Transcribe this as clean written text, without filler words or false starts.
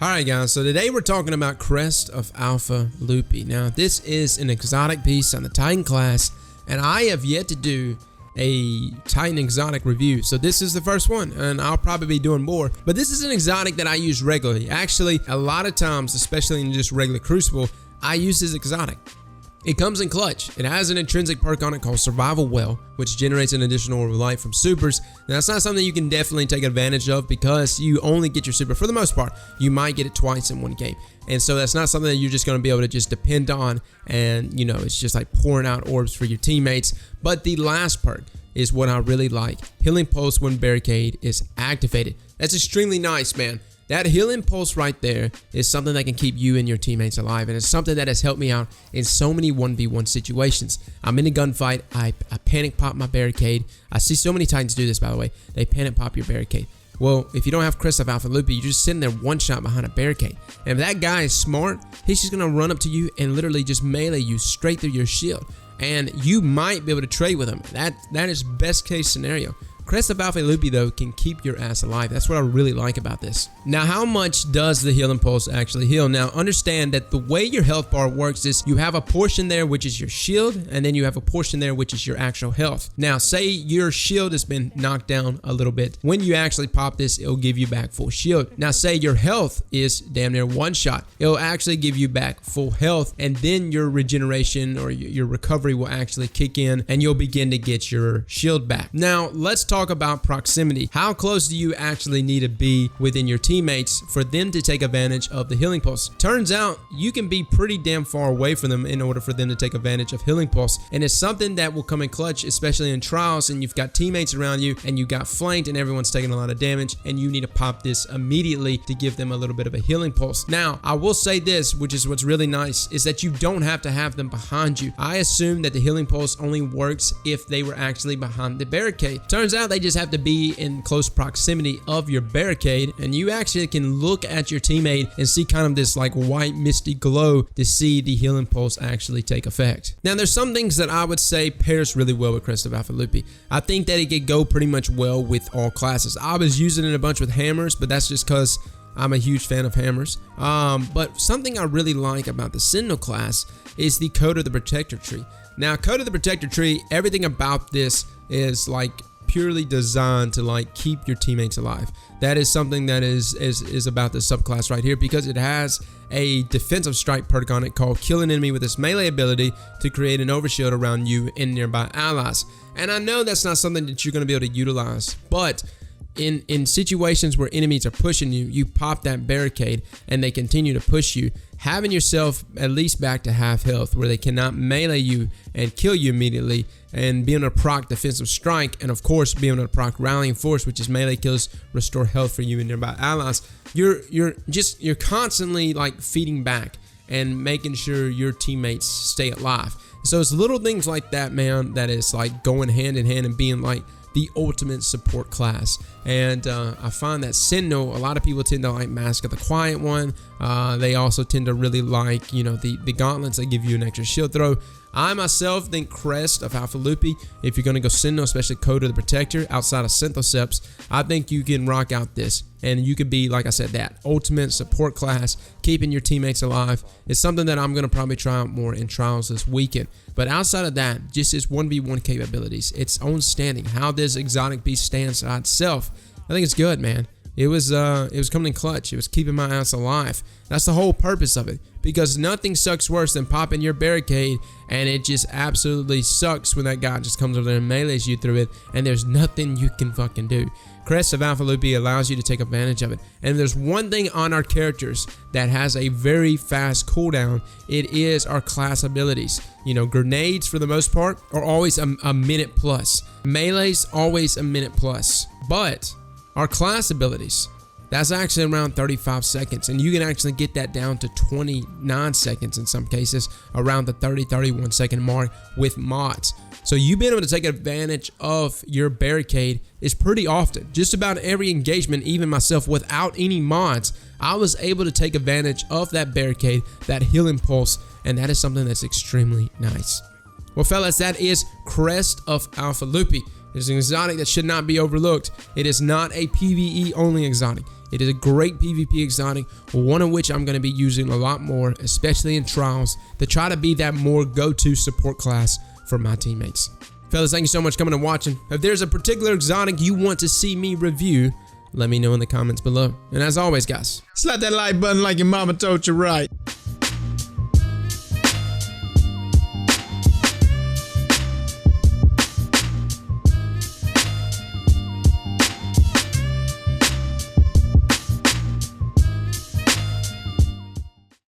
Alright guys, so today we're talking about Crest of Alpha Lupi. Now this is an exotic piece on the Titan class, and I have yet to do a Titan exotic review. So this is the first one, and I'll probably be doing more. But this is an exotic that I use regularly. Actually, a lot of times, especially in just regular Crucible, I use this exotic. It comes in clutch. It has an intrinsic perk on it called Survival Well, which generates an additional life from supers. Now, that's not something you can definitely take advantage of because you only get your super for the most part. You might get it twice in one game. And so that's not something that you're just going to be able to just depend on. And, you know, it's just like pouring out orbs for your teammates. But the last perk is what I really like. Healing Pulse when Barricade is activated. That's extremely nice, man. That healing pulse right there is something that can keep you and your teammates alive, and it's something that has helped me out in so many 1v1 situations. I'm in a gunfight, I panic pop my barricade. I see so many Titans do this, by the way. They panic pop your barricade. Well, if you don't have Crest of Alpha Lupi, you're just sitting there one shot behind a barricade. And if that guy is smart, he's just gonna run up to you and literally just melee you straight through your shield. And you might be able to trade with him. That is best case scenario. Crest of Alpha Lupi, though, can keep your ass alive. That's what I really like about this. Now, how much does the healing pulse actually heal? Now, understand that the way your health bar works is you have a portion there, which is your shield, and then you have a portion there, which is your actual health. Now, say your shield has been knocked down a little bit. When you actually pop this, it'll give you back full shield. Now, say your health is damn near one shot. It'll actually give you back full health, and then your regeneration or your recovery will actually kick in, and you'll begin to get your shield back. Now, let's talk about proximity. How close do you actually need to be within your teammates for them to take advantage of the healing pulse? Turns out you can be pretty damn far away from them in order for them to take advantage of healing pulse, and it's something that will come in clutch, especially in trials, and you've got teammates around you and you got flanked and everyone's taking a lot of damage, and you need to pop this immediately to give them a little bit of a healing pulse. Now, I will say this, which is what's really nice, is that you don't have to have them behind you. I assume that the healing pulse only works if they were actually behind the barricade. Turns out they just have to be in close proximity of your barricade, and you actually can look at your teammate and see kind of this like white misty glow to see the healing pulse actually take effect. Now, there's some things that I would say pairs really well with Crest of Alpha Lupi. I think that it could go pretty much well with all classes. I was using it a bunch with hammers, but that's just because I'm a huge fan of hammers. But something I really like about the Sentinel class is the Code of the Protector tree. Now, Code of the Protector tree, everything about this is like purely designed to like keep your teammates alive. That is something that is about this subclass right here, because it has a defensive strike perk on it called Kill an Enemy with its melee ability to create an overshield around you and nearby allies. And I know that's not something that you're going to be able to utilize, but in situations where enemies are pushing you, you pop that barricade and they continue to push you, having yourself at least back to half health where they cannot melee you and kill you immediately, and being able to proc defensive strike, and of course being able to proc rallying force, which is melee kills, restore health for you and nearby allies. You're constantly like feeding back and making sure your teammates stay alive. So it's little things like that, man, that is like going hand in hand and being like the ultimate support class. And I find that Sentinel, a lot of people tend to like Mask of the Quiet One. They also tend to really like, you know, the gauntlets that give you an extra shield throw. I myself think Crest of Alpha Lupi, if you're going to go Sentinel, especially Code of the Protector, outside of Synthoceps, I think you can rock out this. And you could be, like I said, that ultimate support class, keeping your teammates alive. It's something that I'm going to probably try out more in trials this weekend. But outside of that, just its 1v1 capabilities, its own standing, how this exotic beast stands by itself, I think it's good, man. It was coming in clutch. It was keeping my ass alive. That's the whole purpose of it, because nothing sucks worse than popping your barricade and it just absolutely sucks when that guy just comes over there and melees you through it and there's nothing you can fucking do. Crest of Alpha Lupi allows you to take advantage of it. And there's one thing on our characters that has a very fast cooldown. It is our class abilities. You know, grenades for the most part are always a minute plus. Melee's always a minute plus. But our class abilities, that's actually around 35 seconds, and you can actually get that down to 29 seconds in some cases, around the 30-31 second mark with mods. So you being able to take advantage of your barricade is pretty often. Just about every engagement, even myself without any mods, I was able to take advantage of that barricade, that healing pulse, and that is something that's extremely nice. Well, fellas, that is Crest of Alpha Lupi. It is an exotic that should not be overlooked. It is not a PvE only exotic. It is a great PvP exotic, one of which I'm going to be using a lot more, especially in trials, to try to be that more go-to support class for my teammates. Fellas, thank you so much for coming and watching. If there's a particular exotic you want to see me review, let me know in the comments below. And as always, guys, slap that like button like your mama told you right.